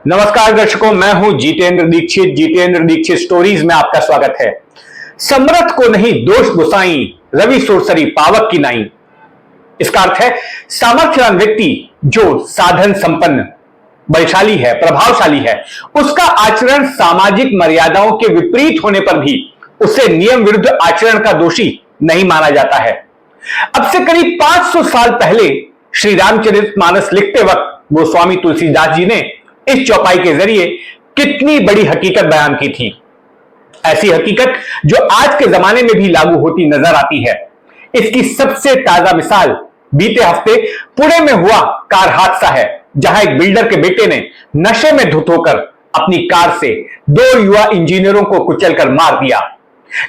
नमस्कार दर्शकों, मैं हूं जितेंद्र दीक्षित। जितेंद्र दीक्षित स्टोरीज में आपका स्वागत है। समर्थ को नहीं दोष गुसाई, रवि सुरसरी पावक की नाई। इसका अर्थ है सामर्थ्यवान व्यक्ति जो साधन संपन्न, बलशाली है, प्रभावशाली है, उसका आचरण सामाजिक मर्यादाओं के विपरीत होने पर भी उसे नियम विरुद्ध आचरण का दोषी नहीं माना जाता है। अब से करीब 500 साल पहले श्री रामचरितमानस लिखते वक्त गोस्वामी तुलसीदास जी ने इस चौपाई के जरिए कितनी बड़ी हकीकत बयान की थी। ऐसी हकीकत जो आज के जमाने में भी लागू होती नजर आती है। इसकी सबसे ताजा मिसाल बीते हफ्ते पुणे में हुआ कार हादसा है, जहां एक बिल्डर के बेटे ने नशे में धुत होकर अपनी कार से 2 युवा इंजीनियरों को कुचलकर मार दिया।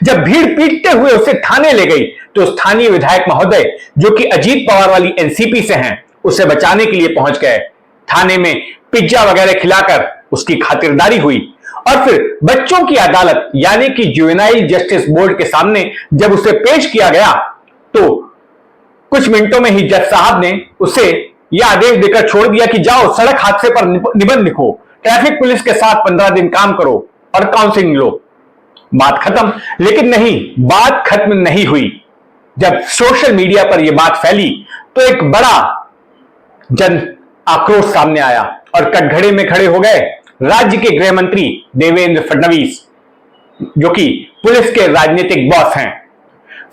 जब भीड़ पीटते हुए उसे थाने ले गई तो स्थानीय विधायक महोदय, जो कि अजीत पवार वाली एनसीपी से हैं, उसे बचाने के लिए पहुंच गए। थाने में पिज्जा वगैरह खिलाकर उसकी खातिरदारी हुई और फिर बच्चों की अदालत यानी कि जुवेनाइल जस्टिस बोर्ड के सामने जब उसे पेश किया गया तो कुछ मिनटों में ही जज साहब ने उसे यह आदेश देकर छोड़ दिया कि जाओ सड़क हादसे पर निबंध लिखो, ट्रैफिक पुलिस के साथ 15 दिन काम करो और काउंसलिंग लो। बात खत्म। लेकिन नहीं, बात खत्म नहीं हुई। जब सोशल मीडिया पर यह बात फैली तो एक बड़ा जन आक्रोश सामने आया और कटघरे में खड़े हो गए राज्य के गृह मंत्री देवेंद्र फडणवीस, जो कि पुलिस के राजनीतिक बॉस हैं।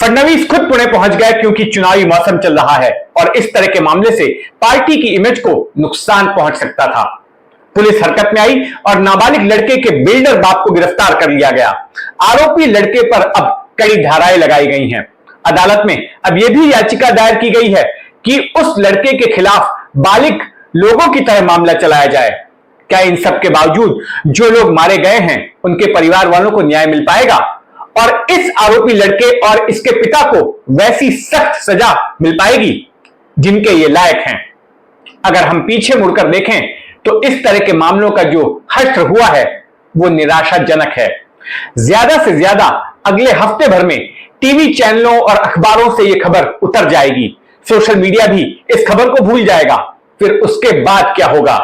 फडणवीस खुद पुणे पहुंच गए क्योंकि चुनावी मौसम चल रहा है और इस तरह के मामले से पार्टी की इमेज को नुकसान पहुंच सकता था। पुलिस हरकत में आई और नाबालिग लड़के के बिल्डर बाप को गिरफ्तार कर लिया गया। आरोपी लड़के पर अब कई धाराएं लगाई गई हैं। अदालत में अब यह भी याचिका दायर की गई है कि उस लड़के के खिलाफ बालिग लोगों की तरह मामला चलाया जाए। क्या इन सब के बावजूद जो लोग मारे गए हैं उनके परिवार वालों को न्याय मिल पाएगा और इस आरोपी लड़के और इसके पिता को वैसी सख्त सजा मिल पाएगी जिनके ये लायक हैं? अगर हम पीछे मुड़कर देखें तो इस तरह के मामलों का जो हश्र हुआ है वो निराशाजनक है। ज्यादा से ज्यादा अगले हफ्ते भर में टीवी चैनलों और अखबारों से यह खबर उतर जाएगी। सोशल मीडिया भी इस खबर को भूल जाएगा। फिर उसके बाद क्या होगा?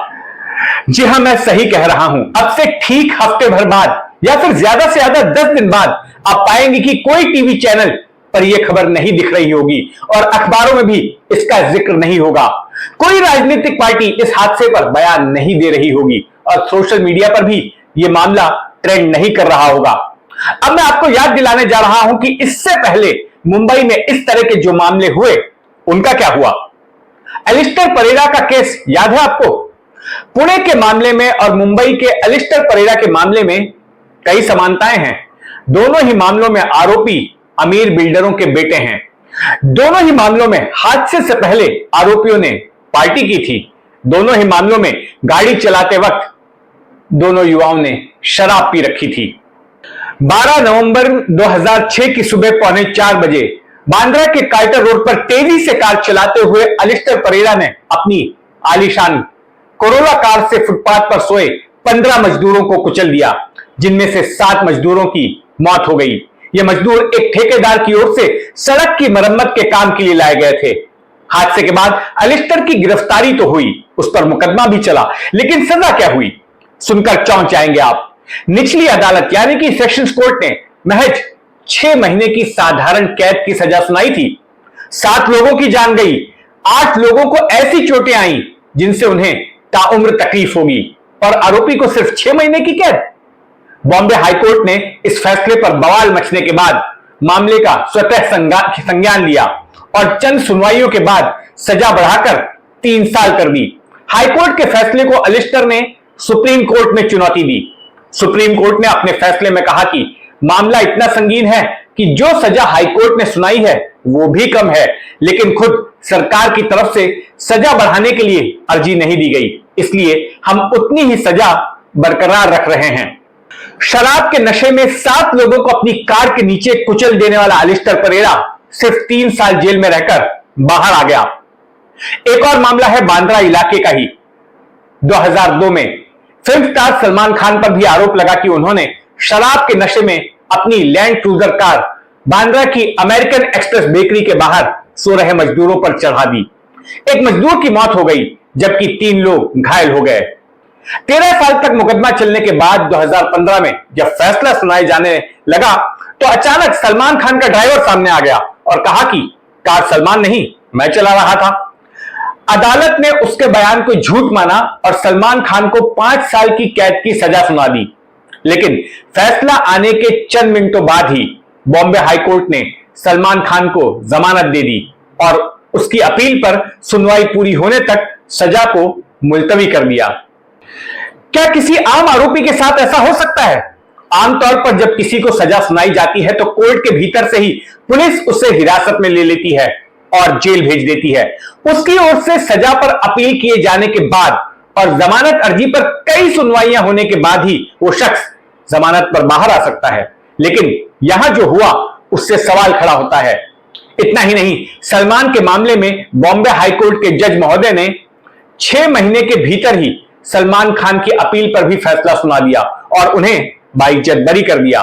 जी हां, मैं सही कह रहा हूं। अब से ठीक हफ्ते भर बाद या फिर ज्यादा से ज्यादा 10 दिन बाद आप पाएंगे कि कोई टीवी चैनल पर यह खबर नहीं दिख रही होगी और अखबारों में भी इसका जिक्र नहीं होगा। कोई राजनीतिक पार्टी इस हादसे पर बयान नहीं दे रही होगी और सोशल मीडिया पर भी यह मामला ट्रेंड नहीं कर रहा होगा। अब मैं आपको याद दिलाने जा रहा हूं कि इससे पहले मुंबई में इस तरह के जो मामले हुए उनका क्या हुआ। एलिस्टर परेरा का केस याद है आपको? पुणे के मामले में और मुंबई के एलिस्टर परेरा के मामले में कई समानताएं हैं। दोनों ही मामलों में आरोपी अमीर बिल्डरों के बेटे हैं। दोनों ही मामलों में हादसे से पहले आरोपियों ने पार्टी की थी। दोनों ही मामलों में गाड़ी चलाते वक्त दोनों युवाओं ने शराब पी रखी थी। 12 नवंबर 2006 की सुबह 3:45 बजे बांद्रा के कार्टर रोड पर तेजी से कार चलाते हुए एलिस्टर परेरा ने अपनी आलीशान कोरोला कार से फुटपाथ पर सोए 15 मजदूरों को कुचल दिया, जिनमें से 7 मजदूरों की मौत हो गई। ये मजदूर एक ठेकेदार की ओर से सड़क की मरम्मत के काम के लिए लाए गए थे। हादसे के बाद एलिस्टर की गिरफ्तारी तो हुई, उस पर मुकदमा भी चला, लेकिन सजा क्या हुई सुनकर चौंक जाएंगे आप। निचली अदालत यानी कि सेशंस कोर्ट ने महज 6 महीने की साधारण कैद की सजा सुनाई थी। 7 लोगों की जान गई, 8 लोगों को ऐसी चोटें आई जिनसे उन्हें ताउम्र तकलीफ होगी और आरोपी को सिर्फ 6 महीने की कैद। बॉम्बे हाईकोर्ट ने इस फैसले पर बवाल मचने के बाद मामले का स्वतः संज्ञान लिया और चंद सुनवाइयों के बाद सजा बढ़ाकर 3 साल कर दी। हाईकोर्ट के फैसले को एलिस्टर ने सुप्रीम कोर्ट में चुनौती दी। सुप्रीम कोर्ट ने अपने फैसले में कहा कि मामला इतना संगीन है कि जो सजा हाईकोर्ट ने सुनाई है वो भी कम है, लेकिन खुद सरकार की तरफ से सजा बढ़ाने के लिए अर्जी नहीं दी गई, इसलिए हम उतनी ही सजा बरकरार रख रहे हैं। शराब के नशे में 7 लोगों को अपनी कार के नीचे कुचल देने वाला एलिस्टर परेरा सिर्फ 3 साल जेल में रहकर बाहर आ गया। एक और मामला है बांद्रा इलाके का ही। 2002 में फिल्म स्टार सलमान खान पर भी आरोप लगा कि उन्होंने शराब के नशे में अपनी लैंड क्रूजर कार बांद्रा की अमेरिकन एक्सप्रेस बेकरी के बाहर सो रहे मजदूरों पर चढ़ा दी। एक मजदूर की मौत हो गई जबकि 3 लोग घायल हो गए। 13 साल तक मुकदमा चलने के बाद 2015 में जब फैसला सुनाए जाने लगा तो अचानक सलमान खान का ड्राइवर सामने आ गया और कहा कि कार सलमान नहीं, मैं चला रहा था। अदालत ने उसके बयान को झूठ माना और सलमान खान को 5 साल की कैद की सजा सुना दी। लेकिन फैसला आने के चंद मिनटों बाद ही बॉम्बे हाईकोर्ट ने सलमान खान को जमानत दे दी और उसकी अपील पर सुनवाई पूरी होने तक सजा को मुलतवी कर दिया। क्या किसी आम आरोपी के साथ ऐसा हो सकता है? आमतौर पर जब किसी को सजा सुनाई जाती है तो कोर्ट के भीतर से ही पुलिस उसे हिरासत में ले लेती है और जेल भेज देती है। उसकी ओर से सजा पर अपील किए जाने के बाद और जमानत अर्जी पर कई सुनवाइयां होने के बाद ही वो शख्स जमानत पर बाहर आ सकता है। लेकिन यहां जो हुआ उससे सवाल खड़ा होता है। इतना ही नहीं, सलमान के मामले में बॉम्बे हाईकोर्ट के जज महोदय ने 6 महीने के भीतर ही सलमान खान की अपील पर भी फैसला सुना दिया और उन्हें बाइज्जत बरी कर दिया।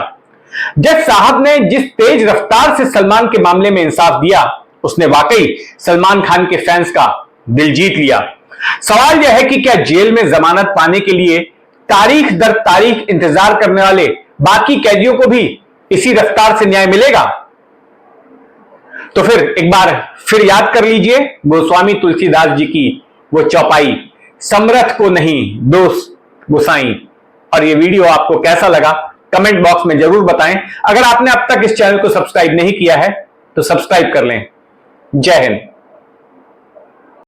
जज साहब ने जिस तेज रफ्तार से सलमान के मामले में इंसाफ दिया, उसने वाकई सलमान खान के फैंस का दिल जीत लिया। सवाल यह है कि क्या जेल में जमानत पाने के लिए तारीख दर तारीख इंतजार करने वाले बाकी कैदियों को भी इसी रफ्तार से न्याय मिलेगा? तो फिर एक बार फिर याद कर लीजिए गोस्वामी तुलसीदास जी की वो चौपाई, समर्थ को नहीं दोष गुसाई। और ये वीडियो आपको कैसा लगा कमेंट बॉक्स में जरूर बताएं। अगर आपने अब तक इस चैनल को सब्सक्राइब नहीं किया है तो सब्सक्राइब कर लें। जय हिंद।